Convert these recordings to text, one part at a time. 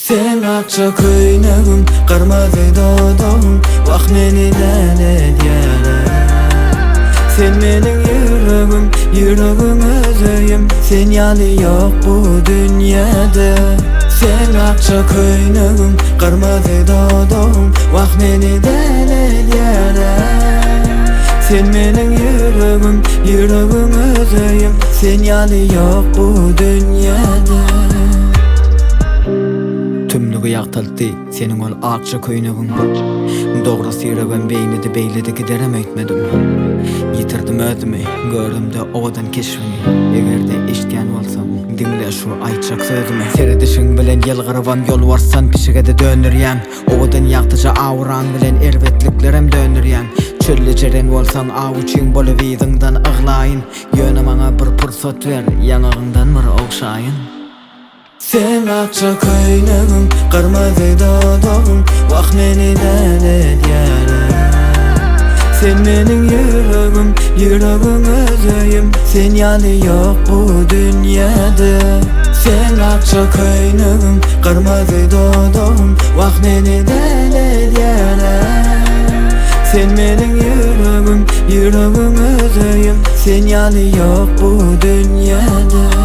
Sen akça köynegim, kırmızı dodum, vah meni lanet yara. Sen menin yüreğim, yüreğim özüyüm, sen yalı yok bu dünyada. Sen akça köynegim, kırmızı dodum, vah meni lanet yara. Sen menin yüreğim, yüreğim özüyüm, sen yalı yok bu dünyada. Tümlüğü yaqtaldı senin ol akça köynegin. Doğrusu yüreğim beynidi beyledi giderem öйтmedim. Yitirdim özümü, gördüm de odan keşfini. Egerde eşitken olsam, dinle şu aytacak sözümü. Seredişin bilen yılgırıvam yol varsan pişigede dönüryen. Odan yaqtıca avran bilen ervetliklerim dönüryen. Çöllü jeren bolsaň avuçyň bolup-ýyzyňdan yglaýyn. Ýöne maňa bir pursat ver, ýanagyndan bir okşaýyn. Sen akça köynegim, kırmızı dodum, vah meni lanet yara. Sen menin yüreğim, yüreğim özüyüm, sen yalı yok bu dünyada. Sen akça köynegim, kırmızı dodum, vah meni lanet yara. Sen menin yüreğim, yüreğim özüyüm, sen yalı yok bu dünyada.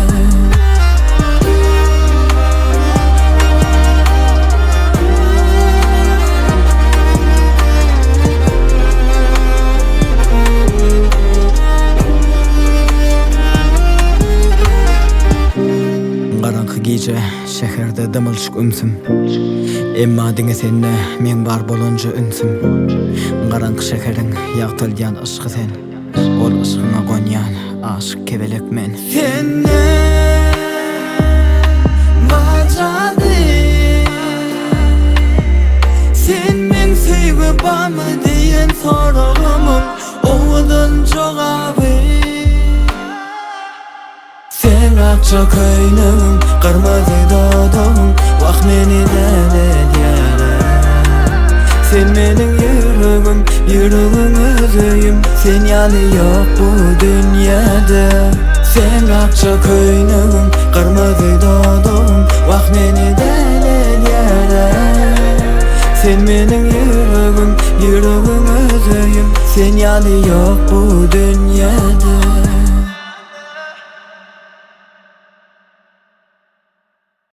Garaňky gece şäherde dymylşyk ümsüm. Emma diňe senne men bar bolunja ünsüm. Garaňky şäheriň ýagtylýan aşky sen. Ol aşkyňa gonýan aşyk kebelek men. Senne bajady. Sen men söýgü barmy diýen soragymyň owadan jogaby. Sen akça köynegim, kırmızı dodum, vah meni lanet yara. Sen menin yüreğim, yüreğim özüyüm, sen yalı yok bu dünyada. Sen akça köynegim, kırmızı dodum, vah meni lanet yara. Sen menin yüreğim, yüreğim özüyüm, sen yalı yok bu dünyada.